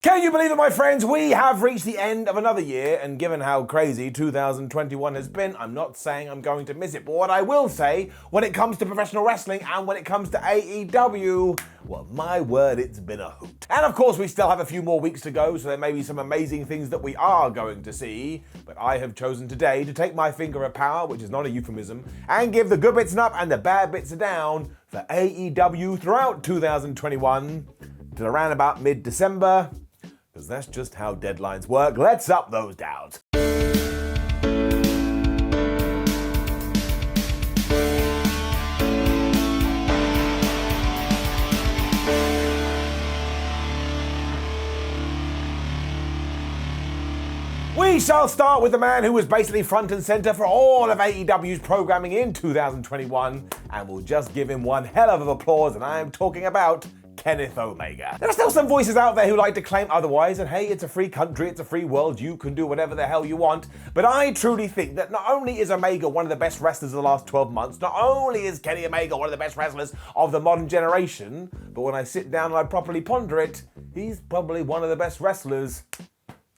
Can you believe it, my friends? We have reached the end of another year, and given how crazy 2021 has been, I'm not saying I'm going to miss it. But what I will say, when it comes to professional wrestling and when it comes to AEW, well, my word, it's been a hoot. And of course, we still have a few more weeks to go, so there may be some amazing things that we are going to see. But I have chosen today to take my finger of power, which is not a euphemism, and give the good bits up and the bad bits down for AEW throughout 2021 till around about mid-December. Because that's just how deadlines work. Let's up those downs. We shall start with the man who was basically front and center for all of AEW's programming in 2021, and we'll just give him one hell of applause, and I am talking about Kenneth Omega. There are still some voices out there who like to claim otherwise, and hey, it's a free country, it's a free world, you can do whatever the hell you want, but I truly think that not only is Omega one of the best wrestlers of the last 12 months, not only is Kenny Omega one of the best wrestlers of the modern generation, but when I sit down and I properly ponder it, he's probably one of the best wrestlers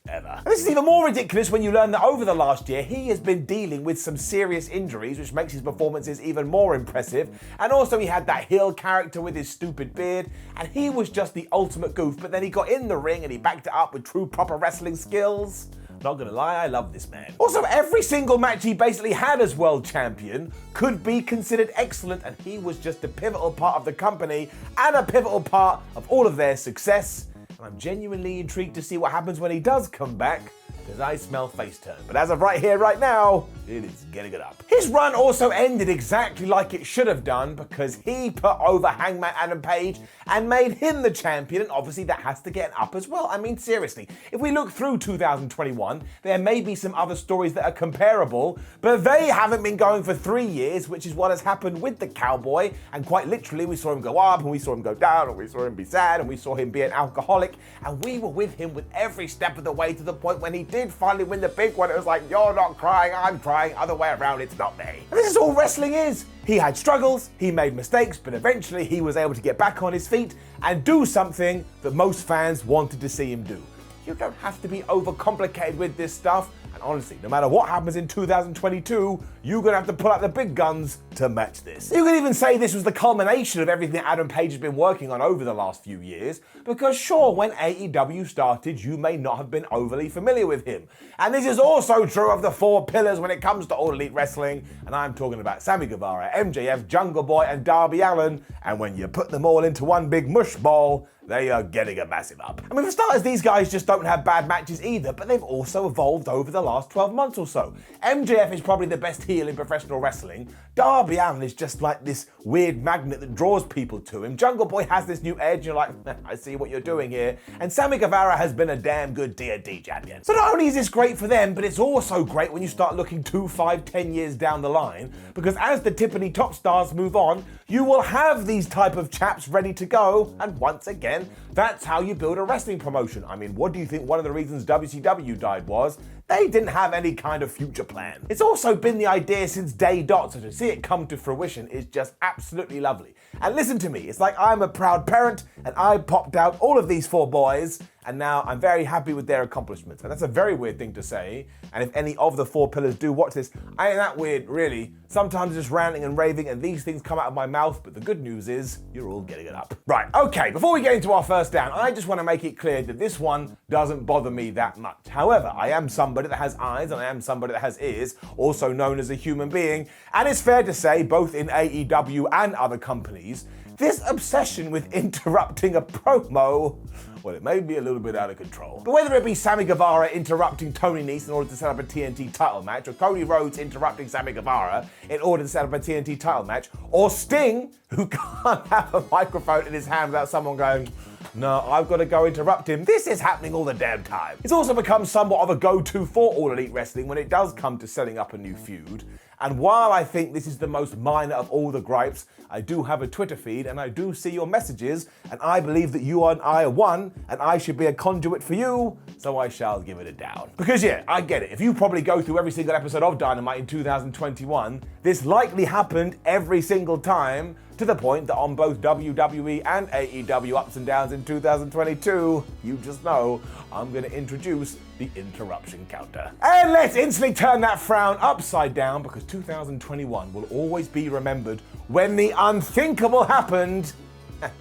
ever. And this is even more ridiculous when you learn that over the last year, he has been dealing with some serious injuries, which makes his performances even more impressive. And also he had that heel character with his stupid beard, and he was just the ultimate goof, but then he got in the ring and he backed it up with true proper wrestling skills. Not gonna lie, I love this man. Also, every single match he basically had as world champion could be considered excellent, and he was just a pivotal part of the company and a pivotal part of all of their success. I'm genuinely intrigued to see what happens when he does come back, because I smell face turn. But as of right here, right now, it is getting it up. His run also ended exactly like it should have done, because he put over Hangman Adam Page and made him the champion, and obviously that has to get up as well. I mean, seriously, if we look through 2021, there may be some other stories that are comparable, but they haven't been going for 3 years, which is what has happened with the Cowboy, and quite literally, we saw him go up, and we saw him go down, and we saw him be sad, and we saw him be an alcoholic, and we were with him with every step of the way to the point when he did finally win the big one. It was like, you're not crying, I'm crying, other way around, it's not me. And this is all wrestling is. He had struggles, he made mistakes, but eventually he was able to get back on his feet and do something that most fans wanted to see him do. You don't have to be overcomplicated with this stuff. And honestly, no matter what happens in 2022, you're gonna have to pull out the big guns to match this. You could even say this was the culmination of everything that Adam Page has been working on over the last few years, because sure, when AEW started, you may not have been overly familiar with him. And this is also true of the 4 pillars when it comes to All Elite Wrestling, and I'm talking about Sammy Guevara, MJF, Jungle Boy, and Darby Allin, and when you put them all into one big mush ball, they are getting a massive up. I mean, for starters, these guys just don't have bad matches either, but they've also evolved over the last 12 months or so. MJF is probably the best heel in professional wrestling. Darby Allin is just like this weird magnet that draws people to him. Jungle Boy has this new edge, you're like, I see what you're doing here. And Sammy Guevara has been a damn good D&D champion. So not only is this great for them, but it's also great when you start looking 2, 5, 10 years down the line, because as the tippity top stars move on, you will have these type of chaps ready to go, and once again, that's how you build a wrestling promotion. I mean, what do you think one of the reasons WCW died was? They didn't have any kind of future plan. It's also been the idea since day dot, so to see it come to fruition is just absolutely lovely. And listen to me, it's like I'm a proud parent and I popped out all of these 4 boys, and now I'm very happy with their accomplishments. And that's a very weird thing to say, and if any of the 4 pillars do watch this, I ain't that weird, really. Sometimes just ranting and raving and these things come out of my mouth, but the good news is, you're all getting it up. Right, okay, before we get into our first down, I just want to make it clear that this one doesn't bother me that much. However, I am somebody that has eyes and I am somebody that has ears, also known as a human being, and it's fair to say, both in AEW and other companies, this obsession with interrupting a promo, well, it may be a little bit out of control. But whether it be Sammy Guevara interrupting Tony Nese in order to set up a TNT title match, or Cody Rhodes interrupting Sammy Guevara in order to set up a TNT title match, or Sting, who can't have a microphone in his hand without someone going, no, I've got to go interrupt him. This is happening all the damn time. It's also become somewhat of a go-to for All Elite Wrestling when it does come to setting up a new feud. And while I think this is the most minor of all the gripes, I do have a Twitter feed and I do see your messages, and I believe that you and I are one, and I should be a conduit for you, so I shall give it a down. Because yeah, I get it. If you probably go through every single episode of Dynamite in 2021, this likely happened every single time, to the point that on both WWE and AEW Ups and Downs in 2022, you just know I'm going to introduce the interruption counter. And let's instantly turn that frown upside down, because 2021 will always be remembered when the unthinkable happened.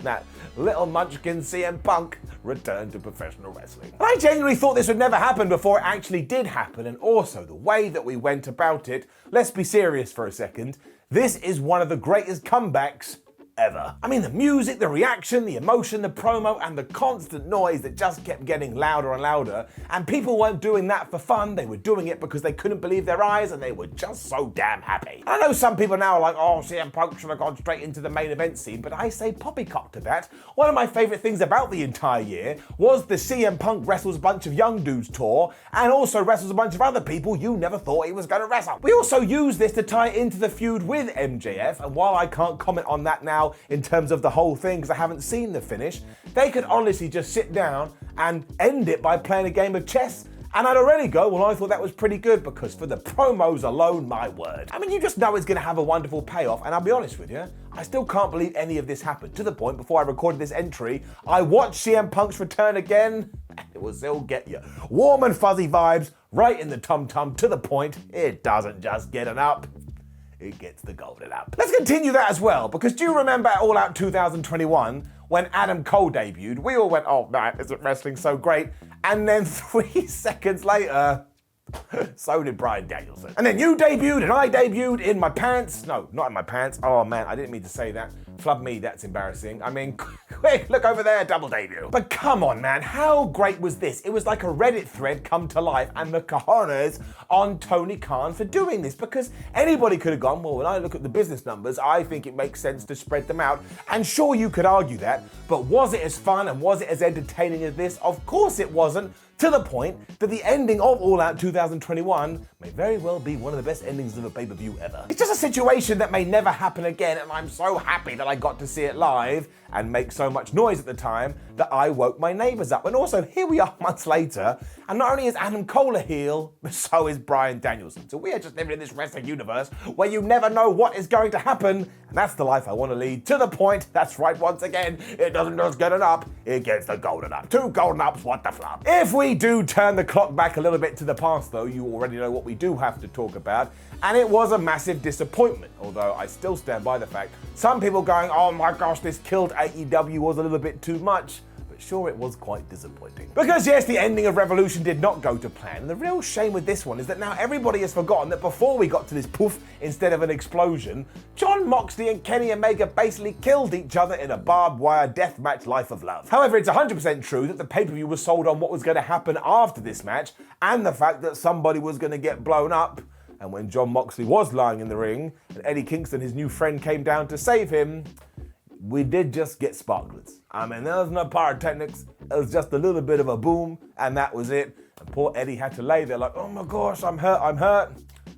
That little munchkin CM Punk returned to professional wrestling. And I genuinely thought this would never happen before it actually did happen, and also the way that we went about it. Let's be serious for a second. This is one of the greatest comebacks ever. I mean, the music, the reaction, the emotion, the promo, and the constant noise that just kept getting louder and louder. And people weren't doing that for fun. They were doing it because they couldn't believe their eyes, and they were just so damn happy. I know some people now are like, oh, CM Punk should have gone straight into the main event scene, but I say poppycock to that. One of my favorite things about the entire year was the CM Punk wrestles a bunch of young dudes tour, and also wrestles a bunch of other people you never thought he was going to wrestle. We also used this to tie into the feud with MJF, and while I can't comment on that now in terms of the whole thing because I haven't seen the finish, they could honestly just sit down and end it by playing a game of chess, and I'd already go, well, I thought that was pretty good, because for the promos alone, my word. I mean, you just know it's going to have a wonderful payoff, and I'll be honest with you, I still can't believe any of this happened. To the point, before I recorded this entry, I watched CM Punk's return again, and it will still get you. Warm and fuzzy vibes, right in the tum-tum, to the point, it doesn't just get an up, it gets the golden up. Let's continue that as well, because do you remember at All Out 2021 when Adam Cole debuted? We all went, oh man, isn't wrestling so great? And then 3 seconds later, so did Bryan Danielson. And then you debuted and I debuted in my pants. No, not in my pants. Oh man, I didn't mean to say that. Flub me, that's embarrassing. I mean, quick, look over there, double debut. But come on, man, how great was this? It was like a Reddit thread come to life, and the cojones on Tony Khan for doing this, because anybody could have gone, well, when I look at the business numbers, I think it makes sense to spread them out. And sure, you could argue that, but was it as fun and was it as entertaining as this? Of course it wasn't. To the point that the ending of All Out 2021 may very well be one of the best endings of a pay-per-view ever. It's just a situation that may never happen again, and I'm so happy that I got to see it live and make so much noise at the time that I woke my neighbors up. And also, here we are months later, and not only is Adam Cole a heel, but so is Bryan Danielson. So we are just living in this wrestling universe where you never know what is going to happen, and that's the life I want to lead. To the point, that's right, once again, it doesn't just get an up, it gets the golden up. 2 golden ups, what the flop. If we do turn the clock back a little bit to the past, though, you already know what we do have to talk about, and it was a massive disappointment, although I still stand by the fact some people going, oh my gosh, this killed AEW was a little bit too much, but sure, it was quite disappointing. Because yes, the ending of Revolution did not go to plan, and the real shame with this one is that now everybody has forgotten that before we got to this poof instead of an explosion, Jon Moxley and Kenny Omega basically killed each other in a barbed wire deathmatch life of love. However, it's 100% true that the pay-per-view was sold on what was going to happen after this match, and the fact that somebody was going to get blown up. And when Jon Moxley was lying in the ring, and Eddie Kingston, his new friend, came down to save him, we did just get sparklers. I mean, there was no pyrotechnics, it was just a little bit of a boom, and that was it. And poor Eddie had to lay there like, oh my gosh, I'm hurt,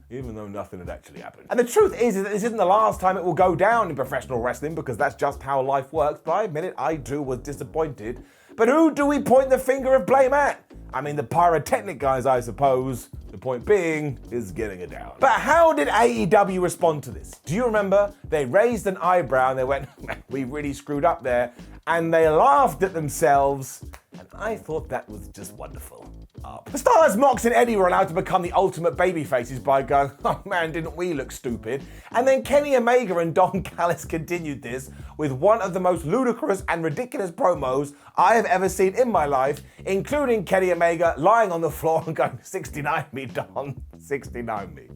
even though nothing had actually happened. And the truth is that this isn't the last time it will go down in professional wrestling, because that's just how life works. But I admit it, I too was disappointed. But who do we point the finger of blame at? I mean, the pyrotechnic guys, I suppose. The point being is getting it down. But how did AEW respond to this? Do you remember? They raised an eyebrow and they went, we really screwed up there. And they laughed at themselves. And I thought that was just wonderful. The stars Mox and Eddie were allowed to become the ultimate babyfaces by going, oh man, didn't we look stupid? And then Kenny Omega and Don Callis continued this with one of the most ludicrous and ridiculous promos I have ever seen in my life, including Kenny Omega lying on the floor and going, 69 me, Don, 69 me.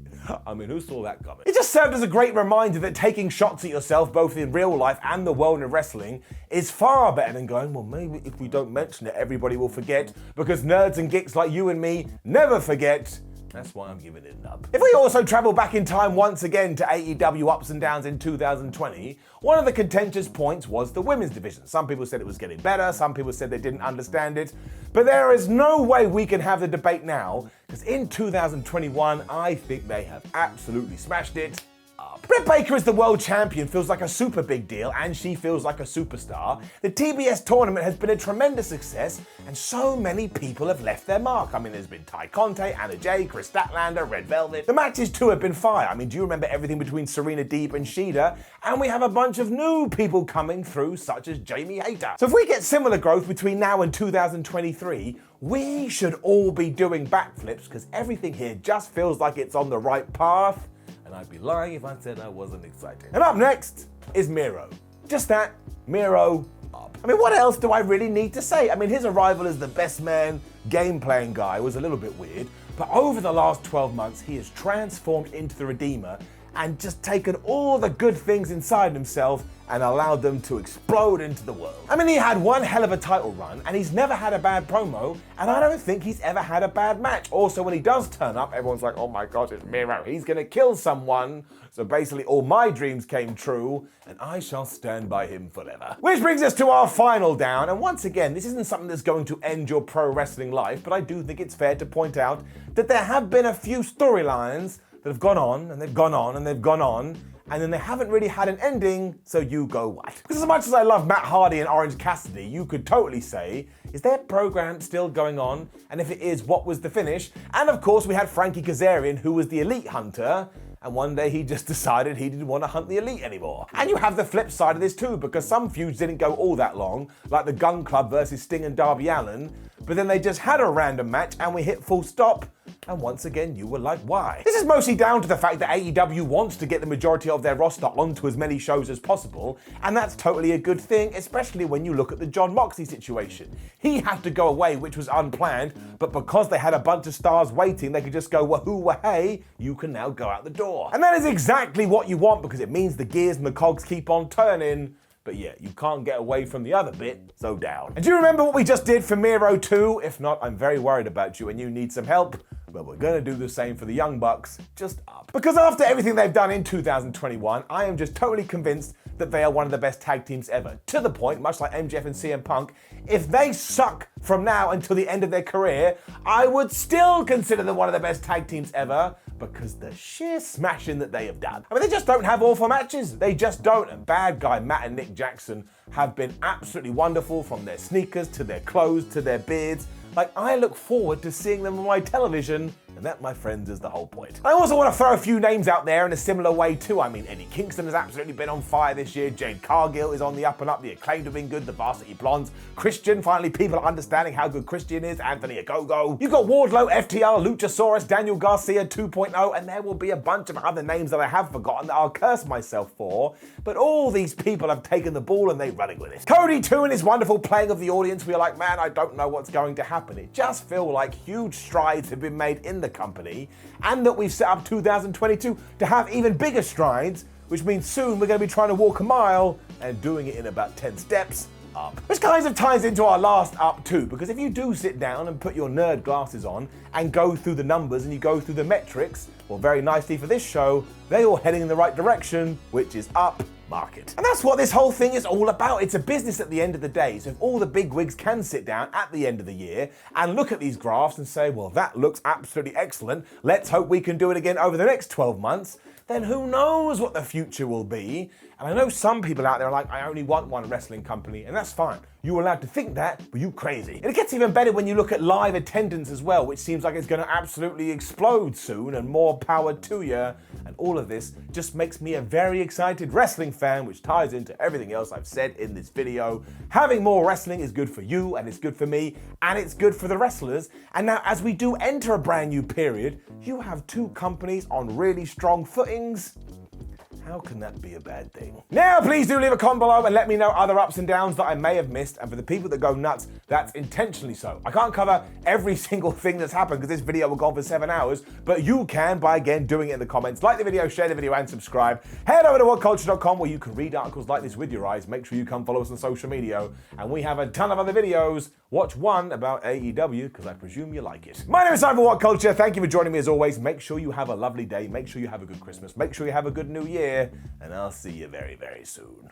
I mean, who saw that coming? It just served as a great reminder that taking shots at yourself, both in real life and the world of wrestling, is far better than going, well, maybe if we don't mention it, everybody will forget, because nerds and geeks like you and me never forget. That's why I'm giving it an up. If we also travel back in time once again to AEW Ups and Downs in 2020, one of the contentious points was the women's division. Some people said it was getting better, some people said they didn't understand it, but there is no way we can have the debate now, because in 2021, I think they have absolutely smashed it up. up. Britt Baker is the world champion feels like a super big deal, and she feels like a superstar. The TBS tournament has been a tremendous success, and so many people have left their mark. I mean, there's been Ty Conte, Anna Jay, Chris Statlander, Red Velvet. The matches too have been fire. I mean, do you remember everything between Serena Deeb and Shida? And we have a bunch of new people coming through, such as Jamie Hayter. So if we get similar growth between now and 2023, we should all be doing backflips, because everything here just feels like it's on the right path, and I'd be lying if I said I wasn't excited. And up next is Miro. Just that, Miro up. I mean, what else do I really need to say? I mean, his arrival as the best man, game-playing guy was a little bit weird, but over the last 12 months, he has transformed into the Redeemer and just taken all the good things inside himself and allowed them to explode into the world. I mean, he had one hell of a title run, and he's never had a bad promo, and I don't think he's ever had a bad match. Also, when he does turn up, everyone's like, oh my gosh, it's Miro, he's gonna kill someone. So basically, all my dreams came true, and I shall stand by him forever. Which brings us to our final down, and once again, this isn't something that's going to end your pro wrestling life, but I do think it's fair to point out that there have been a few storylines that have gone on, and they've gone on, and they've gone on, and then they haven't really had an ending, so you go what? Because as much as I love Matt Hardy and Orange Cassidy, you could totally say, is their program still going on? And if it is, what was the finish? And of course, we had Frankie Kazarian, who was the elite hunter, and one day he just decided he didn't want to hunt the elite anymore. And you have the flip side of this too, because some feuds didn't go all that long, like the Gun Club versus Sting and Darby Allin, but then they just had a random match and we hit full stop, and once again you were like, why? This is mostly down to the fact that AEW wants to get the majority of their roster onto as many shows as possible, and that's totally a good thing, especially when you look at the Jon Moxley situation. He had to go away, which was unplanned, but because they had a bunch of stars waiting, they could just go, wahoo, wahey, you can now go out the door. And that is exactly what you want, because it means the gears and the cogs keep on turning. But yeah, you can't get away from the other bit, so down. And do you remember what we just did for Miro 2? If not, I'm very worried about you and you need some help. But we're gonna do the same for the Young Bucks, just up. Because after everything they've done in 2021, I am just totally convinced that they are one of the best tag teams ever. To the point, much like MJF and CM Punk, if they suck from now until the end of their career, I would still consider them one of the best tag teams ever, because the sheer smashing that they have done. I mean, they just don't have awful matches. They just don't. And bad guy Matt and Nick Jackson have been absolutely wonderful, from their sneakers to their clothes to their beards. Like, I look forward to seeing them on my television, and that, my friends, is the whole point. I also want to throw a few names out there in a similar way too. I mean, Eddie Kingston has absolutely been on fire this year. Jade Cargill is on the up and up. The Acclaimed have been good. The Varsity Blondes. Christian, finally people are understanding how good Christian is. Anthony Ogogo. You've got Wardlow, FTR, Luchasaurus, Daniel Garcia 2.0, and there will be a bunch of other names that I have forgotten that I'll curse myself for. But all these people have taken the ball and they're running with it. Cody too, in his wonderful playing of the audience, we are like, man, I don't know what's going to happen. It just feels like huge strides have been made in the company, and that we've set up 2022 to have even bigger strides, which means soon we're going to be trying to walk a mile and doing it in about 10 steps up. Which kind of ties into our last up too, because if you do sit down and put your nerd glasses on and go through the numbers and you go through the metrics, well, very nicely for this show, they're all heading in the right direction, which is up market. And that's what this whole thing is all about. It's a business at the end of the day. So if all the big wigs can sit down at the end of the year and look at these graphs and say, well, that looks absolutely excellent, let's hope we can do it again over the next 12 months, then who knows what the future will be. And I know some people out there are like, I only want one wrestling company, and that's fine. You're allowed to think that, but you crazy. And it gets even better when you look at live attendance as well, which seems like it's going to absolutely explode soon, and more power to you. And all of this just makes me a very excited wrestling fan, which ties into everything else I've said in this video. Having more wrestling is good for you, and it's good for me, and it's good for the wrestlers. And now, as we do enter a brand new period, you have two companies on really strong footings. How can that be a bad thing? Now, please do leave a comment below and let me know other ups and downs that I may have missed. And for the people that go nuts, that's intentionally so. I can't cover every single thing that's happened because this video will go on for 7 hours, but you can by, again, doing it in the comments. Like the video, share the video, and subscribe. Head over to whatculture.com where you can read articles like this with your eyes. Make sure you come follow us on social media. And we have a ton of other videos. Watch one about AEW because I presume you like it. My name is Simon What Culture. Thank you for joining me as always. Make sure you have a lovely day. Make sure you have a good Christmas. Make sure you have a good New Year. And I'll see you very, very soon.